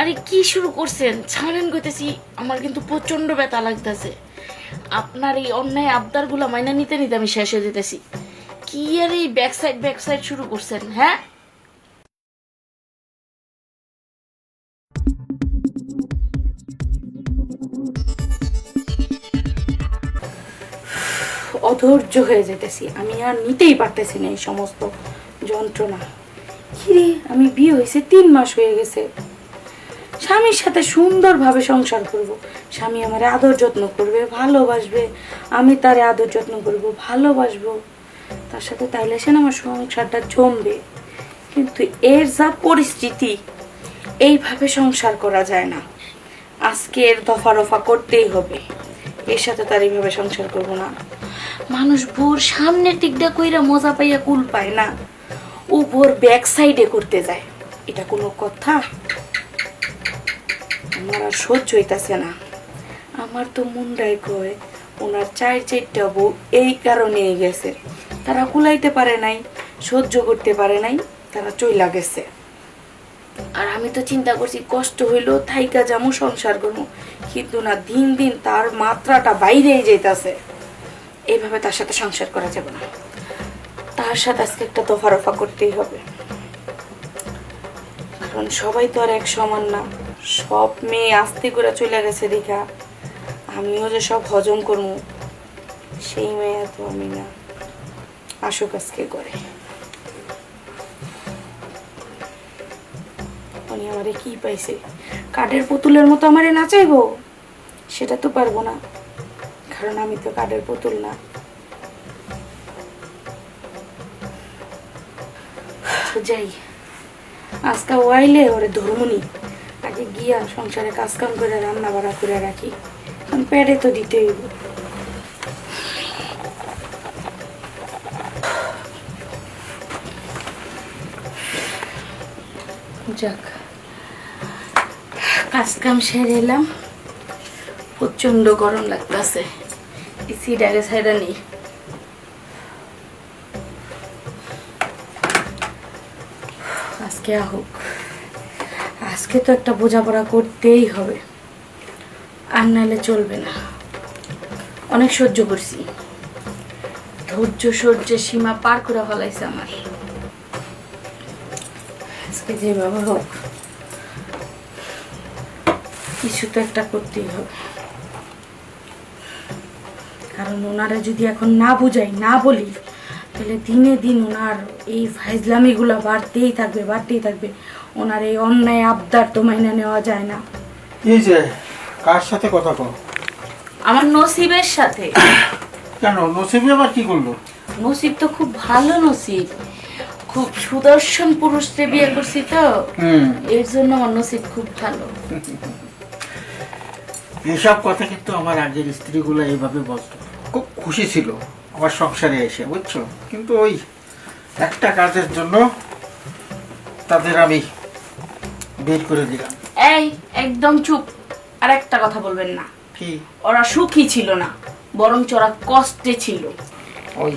আরে কি শুরু করছেন? ছাড়েন কইতেছি, আমার কিন্তু প্রচন্ড ব্যথা লাগতেছে। আপনার এই অন্যায় আবদারগুলো মাইনা নিতে নিতে আমি শেষ হয়ে যেতেছি। কি আর এই ব্যাক সাইড শুরু করছেন? হ্যাঁ, অধৈর্য হয়ে যেতেছি, আমি আর নিতেই পারতেছি না এই সমস্ত যন্ত্রণা। কিরে, আমি বিয়ে হয়েছে 3 মাস হয়ে গেছে, স্বামীর সাথে সুন্দরভাবে সংসার করব। স্বামী আমার আদর যত্ন করবে, ভালোবাসবে, আমি তারে আদর যত্ন করব, ভালোবাসবো, তার সাথে তাইলে সে না আমার সংসারটা জমবে। কিন্তু এর যা পরিস্থিতি, এইভাবে সংসার করা যায় না। আজকে এর দফা রফা করতেই হবে, এর সাথে তার এইভাবে সংসার করব না। মানুষ ভোর সামনের দিকটা কইরা মজা পাইয়া কুল পায় না, ও ভোর ব্যাক সাইডে করতে যায়। এটা কোনো কথা? আমার আর সহ্য হইতাছে না। আমার তো মুন্ডাই কয় ওনার 4 বউ এই কারণেই গেছে, তারা কুলাইতে পারে নাই, সহ্য করতে পারে নাই, তারা চইলা গেছে। আর আমি তো চিন্তা করছি কষ্ট হইলেও থাইকা যামু, সংসার করবো, কিন্তু না, দিন দিন তার মাত্রাটা বাইরেই যাইতাছে। এইভাবে তার সাথে সংসার করা যাবে না, তার সাথে আজকে একটা দফা রফা করতেই হবে। কারণ সবাই তো আর এক সমান না, সব মেয়ে আস্তে করে চলে গেছে দেখা আমিও যে সব হজম করবো সেই মেয়ে তো আমি না। আসুক আজকে করে, উনি আমারে কি পাইছে, কাঠের পুতুলের মতো আমারে নাচাইবো? সেটা তো পারবো না, কারণ আমি তো কাঠের পুতুল না। যাই, আজকে ওয়াইলে ওরে ধর্মনি, আগে গিয়া সংসারে কাজ কাম করে রান্না বাড়া করে রাখি, কারণ পেটে তো দিতে হইব। যাক, কাজ কাম সেরে এলাম, প্রচন্ড গরম লাগতেছে, এসির আগে ছাইড়া নেই। আজকে হোক, আজকে তো একটা বোঝাপড়া করতেই হবে, আর নাহলে চলবে না। অনেক সহ্য করছি, ধৈর্য সহ্যের সীমা পার করে ফেলাইছে আমার। আজকে যেভাবে হোক কিছু তো একটা করতেই হবে, কারণ ওনারা যদি এখন না বুঝাই, না বলি, তাহলে দিনে দিন ওনার এই ফাইজলামিগুলো বাড়তেই থাকবে, বাড়তেই থাকবে। ওনার এই অন্যায় আবদার তো মাইনা নেওয়া যায় না। এই যে কার সাথে কথা কও? আমার নসিবের সাথে। কেন, নসিবে আবার কি করলো? নসিব তো খুব ভালো নসিব, খুব সুদর্শন পুরুষকে বিয়ে করছি তো, এর জন্য আমার নসিব খুব ভালো। এইসব কথা কিন্তু আমার আগের স্ত্রীগুলো এইভাবে বলতো, খুব খুশি ছিল আমার সংসারে এসে, বুঝছো? কিন্তু ওই একটা কাজের জন্য তাদের আমি বের করে দিলাম। এই একদম চুপ, আর একটা কথা বলবেন না। কি? ওরা সুখী ছিল না, বরং ওরা কষ্টে ছিল। ওই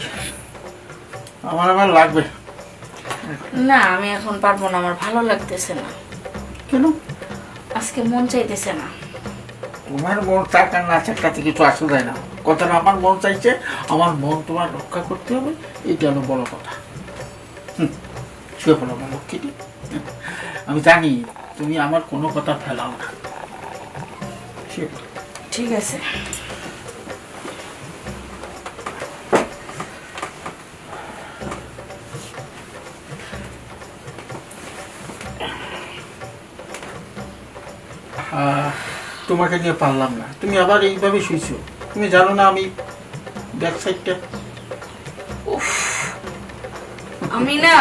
আমার লাগবে না, আমি এখন পারবো না, আমার ভালো লাগতেছে না। কেন? আজকে মন চাইতেছে না। তোমার মন চাক আর না চাক তাতে কিছু আসা যায় না। কথাটা আমার মন চাইছে, আমার মন তোমার রক্ষা করতে হবে, এইটা হলো বড় কথা। শুয়ে পড়ো আমার লক্ষ্মীটি, আমি জানি তুমি আমার কোনো কথা ফেলাও না। শুয়ে পড়ো। ঠিক আছে। তোমাকে নিয়ে পারলাম না, তুমি আবার এইভাবে শুইছো। তুমি জানো না আমি ব্যাক সাইডটা। আমি না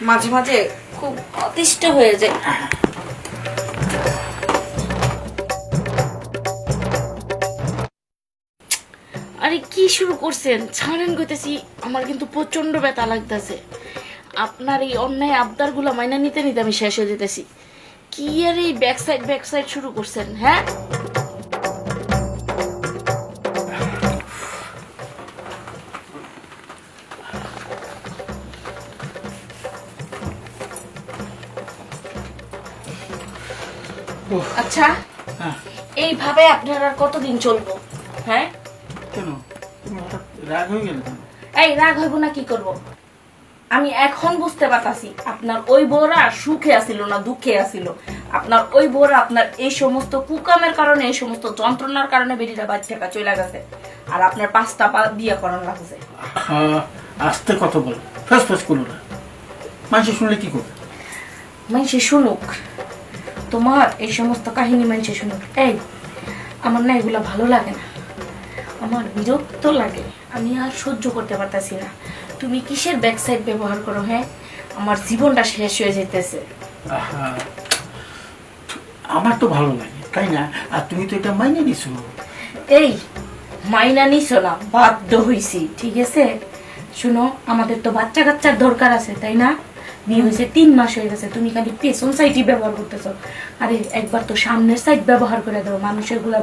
মাঝে মাঝে খুব অতিষ্ঠ হয়ে যাই। আরে কি শুরু করছেন? ছাড়েন কইতেছি, আমার কিন্তু প্রচন্ড ব্যথা লাগতেছে। আপনার এই অন্যায় আবদারগুলো মাইনা নিতে নিতে আমি শেষ হয়ে যেতেছি। কি আর এই ব্যাক সাইড শুরু করছেন? হ্যাঁ, উফ, আচ্ছা হ্যাঁ, এইভাবে আপনার আর কতদিন চলবো? হ্যাঁ, কেন তুমি হঠাৎ রাগ হয়ে গেলে কেন? এই রাগ হইব না কি করব? আমি এখন বুঝতে পারতাছি আপনার ওই বউরা সুখে আসিল না দুঃখে আসিল। আপনার ওই বউরা আপনার এই সমস্ত কুকামের কারণে, এই সমস্ত যন্ত্রণার কারণে বেরিটা বাচ্চাটা চলে গেছে, আর আপনার 5টা বিয়ে করার লাগছে। আস্তে কথা বলো, ফেস ফেস করো না, মানুষ শুনলে কি করবে? মানুষে শুনুক, তোমার এই সমস্ত কাহিনী মানুষে শুনুক। এই আমার না এগুলো ভালো লাগে না, আমার বিরক্ত লাগে, আমি আর সহ্য করতে পারতাছি না। তুমি কিসের ব্যাকসাইড ব্যবহার করো? হ্যাঁ, আমার জীবনটা শেষ হয়ে যেতেছে। আহা, আমার তো ভালো লাগে তাই না? আর তুমি তো এটা মাইনে নিছো। এই মাইনা নিছো না, বাধ্য হইছি, ঠিক আছে? শুনো, আমাদের তো বাচ্চা কাচ্চার দরকার আছে তাই না? বিয়ে হয়েছে 3 মাস হয়ে গেছে, তুমি খালি পেছন সাইডই ব্যবহার করতেছো। আরে একবার তো সামনের সাইড ব্যবহার করে দাও, মানুষ এগুলা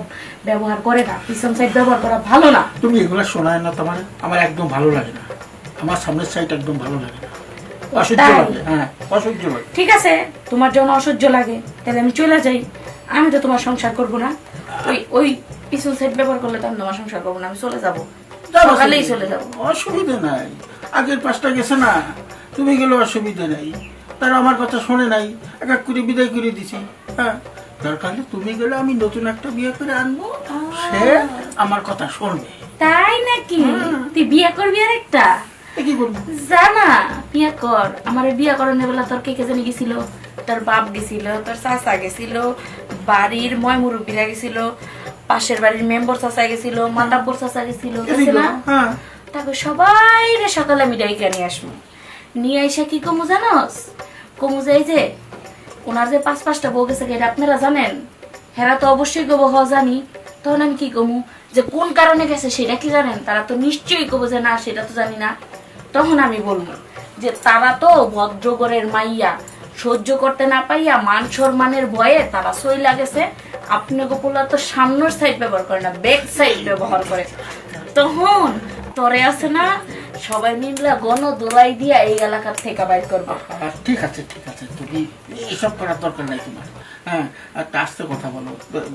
ব্যবহার করে না, পিছন সাইড ব্যবহার করা ভালো না। তুমি এগুলা শোনায় না তোমার? আমার একদম ভালো লাগে না, আমার সামনের সাইড একদম ভালো লাগে না, অসহ্য তাই? লাগে। হ্যাঁ, অসহ্য লাগে। ঠিক আছে, তোমার যখন অসহ্য লাগে তাহলে আমি চলে যাই। আমি তো তোমার সংসার করবো না, ওই ওই পিছন সাইড ব্যবহার করলে তো আমি তোমার সংসার করবো না, আমি চলে যাবো, সকালেই চলে যাবো। অসুবিধা নাই, আগের 5টা গেছে না, তুমি গেলে অসুবিধা নাই। তারা আমার কথা শোনে নাই, এক এক করে বিদায় করে দিছি। হ্যাঁ, দরকার হলে তুমি গেলে আমি নতুন একটা বিয়ে করে আনবো, সে আমার কথা শুনবে। তাই নাকি? তুই বিয়ে করবি আর একটা? এ কি করবো? জানা বিয়ে কর। আমার বিয়ে করানোর বেলা তোর কে কে জানি গেছিল, তোর বাপ গেছিল, তোর চাচা গেছিল, বাড়ির ময় মুরব্বীরা গেছিল, পাশের বাড়ির মেম্বার চাচা গেছিল, মান্দাপুর চাচা গেছিল, গেছে না? হ্যাঁ, তারপর সবাই রে সকালে আমি ডাইকে নিয়ে আসবো। নিয়ে এসে কি কমু জানোস? কমু যাই যে ওনার যে 5-5টা বউ গেছে, এটা আপনারা জানেন? হেরা তো অবশ্যই কব হ জানি। তখন আমি কি কমু যে কোন কারণে গেছে সেটা কি জানেন? তারা তো নিশ্চয়ই কব যে না সেটা তো জানি না। তখন আমি বলবো যে তারা তো ভদ্রগরের মাইয়া, সহ্য করতে না পাইয়া মান সম্মানের ভয়ে তারা সই লাগেছে। আপনি গোপুলা তো সামনের সাইড ব্যবহার করে না, ব্যাক সাইড ব্যবহার করে। তখন তরে আছে না, সবাই মিলে গণ দোলাই দিয়া এই এলাকার থেকে বাইর করবো। ঠিক আছে ঠিক আছে, তুমি এসব করার দরকার নাই তোমার। হ্যাঁ, একটা আস্তে কথা বলো,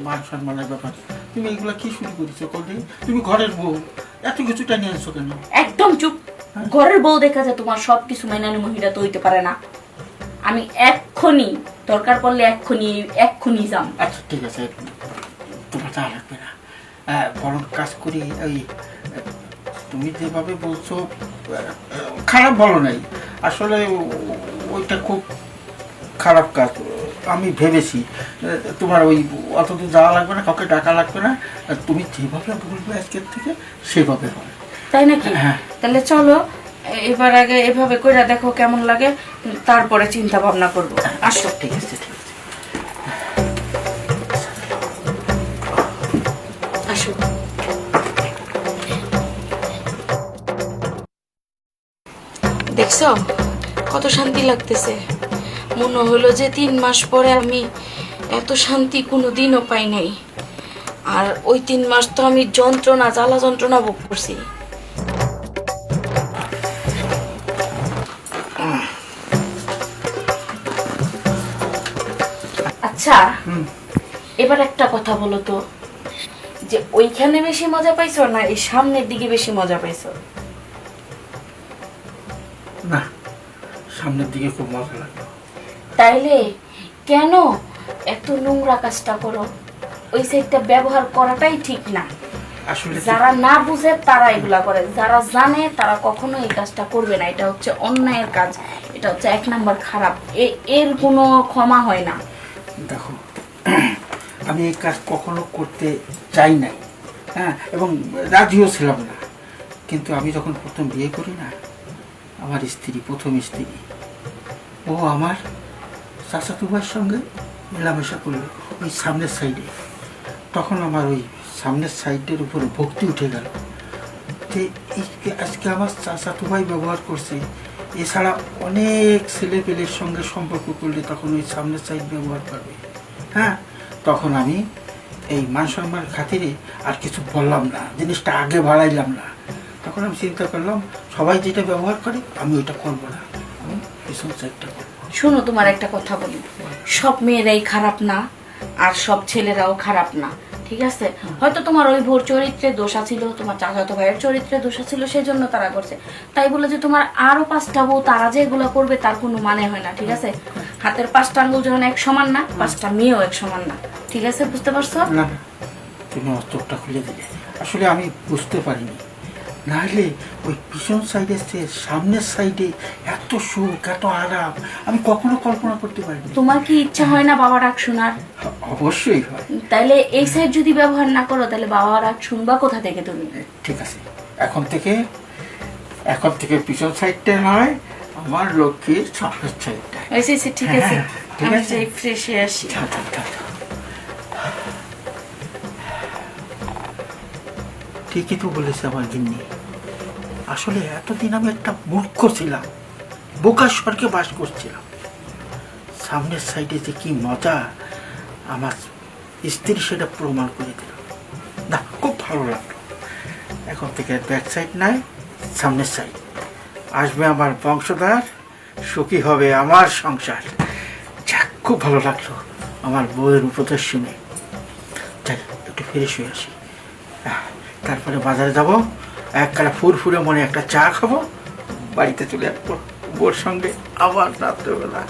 মান সম্মানের ব্যাপার। তুমি এগুলা কি শুরু করেছো? কোনদিন তুমি ঘরের বউ, এত কিছুটা নিয়ে আসছো কেন? একদম চুপ। ঘরের বউ দেখা যায় তোমার সবকিছু মাইনানি মহিলা তো হইতে পারে না। আমি এক্ষুনি দরকার পড়লে এক্ষুনি যাম। আচ্ছা ঠিক আছে, তোমার যা লাগবে না। বরং কাজ করি, ওই তুমি যেভাবে বলছো খারাপ বলো নাই, আসলে ওইটা খুব খারাপ কাজ। আমি ভেবেছি তোমার ওই অত দূর যাওয়া লাগবে না, কাউকে ডাকা লাগবে না, তুমি যেভাবে বলবে আজকের থেকে সেভাবে হবে। তাই নাকি? হ্যাঁ। তাহলে চলো এবার আগে এভাবে কইরা দেখো কেমন লাগে, তারপরে চিন্তা ভাবনা করবো। আসো। ঠিক আছে ঠিক আছে। আসো। দেখছো কত শান্তি লাগতেছে? মনে হলো যে 3 মাস পরে আমি এত শান্তি কোনোদিনও পাই নাই। আর ওই 3 মাস তো আমি যন্ত্রণা, জ্বালা যন্ত্রণা ভোগ করছি। আচ্ছা, এবার একটা কথা বলো তো, যে ওইখানে বেশি মজা পাইছো না এই সামনের দিকে বেশি মজা পাইছো? না, সামনের দিকে খুব মজা লাগে। তাইলে কেন এত নোংরা কাজটা করো? ওই সাইডটা ব্যবহার করাটাই ঠিক না। আসলে যারা না বুঝে তারা এগুলা করে, যারা জানে তারা কখনো এই কাজটা করবে না। এটা হচ্ছে অন্যায়ের কাজ, এটা হচ্ছে 1 নাম্বার খারাপ, এর কোনো ক্ষমা হয় না। দেখো, আমি এই কাজ কখনো করতে চাই নাই, হ্যাঁ, এবং রাজিও ছিলাম না। কিন্তু আমি যখন প্রথম বিয়ে করি না, আমার স্ত্রী, প্রথম স্ত্রী, ও আমার চাচাতো ভাইয়ের সঙ্গে মেলামেশা করলো ওই সামনের সাইডে। তখন আমার ওই সামনের সাইডের উপরে ভক্তি উঠে গেল যে আজকে আমার চাচাতো ভাই ব্যবহার করছে, এছাড়া অনেক ছেলে পেলের সঙ্গে সম্পর্ক করলে তখন ওই সামনের সাইড ব্যবহার করবে। হ্যাঁ, তখন আমি এই মান সম্মান খাতিরে আর কিছু বললাম না, জিনিসটা আগে বাড়াইলাম না। তখন আমি চিন্তা করলাম সবাই যেটা ব্যবহার করে আমি ওইটা করবো না, আমি পিছন সাইডটা করবো। শোনো, তোমার একটা কথা বলি, সব মেয়েরাই খারাপ না। আর সব ছেলেরাও খারাপ না, ঠিক আছে? হয়তো তোমার ওই ভোর চরিত্রে দোষা ছিল, তোমার চাচাতো ভাইয়ের চরিত্রে দোষা ছিল, সেই জন্য তারা করছে। তাই বলে যে তোমার আরো 5টা বউ তারা যে এগুলো করবে তার কোনো মানে হয় না, ঠিক আছে? হাতের 5টা আঙ্গুল যখন এক সমান না, 5টা মেয়েও এক সমান না, ঠিক আছে? বুঝতে পারছো? না না, তুমি আমার চোখটা খুলে দিলে। আসলে আমি বুঝতে পারিনি, নাহলে ওই পিছন সাইডের চেয়ে সামনের সাইডে এত সুখ, এত আরাম আমি কখনো কল্পনা করতে পারিনি। তোমার কি ইচ্ছা হয় না বাবা ডাক শোনার? অবশ্যই হয়। তাইলে এই সাইড যদি ব্যবহার না করো, তাহলে বাবা ডাক শুনবা কোথা থেকে তুমি? ঠিক আছে, এখন থেকে পিছন সাইডটা নয়, আমার লক্ষ্মীর সামনের সাইডটা। এসেছি, ঠিক আছে, হ্যাঁ, ঠিক আমি আছে। যাই ফ্রেশ হয়ে আসি। যাও, যাও, যাও, যাও। ঠিকই তো বলেছে আমার গিন্নি। আসলে এতদিন আমি একটা মূর্খ ছিলাম, বোকার স্বর্গে বাস করছিলাম। সামনের সাইডে যে কি মজা, আমার স্ত্রী সেটা প্রমাণ করে দিল। না, খুব ভালো লাগলো। এখন থেকে ব্যাক সাইড নাই, সামনের সাইড। আসবে আমার বংশধর, সুখী হবে আমার সংসার। যাক, খুব ভালো লাগলো আমার বউয়ের উপদেশ শুনে। যাই, একটু ফ্রেশ হয়ে আসি। তারপরে বাজারে যাব, এক কালা ফুরফুরে মনে একটা চা খাবো, বাড়িতে চলে আসবো বউর সঙ্গে আবার রাত্রেবেলা।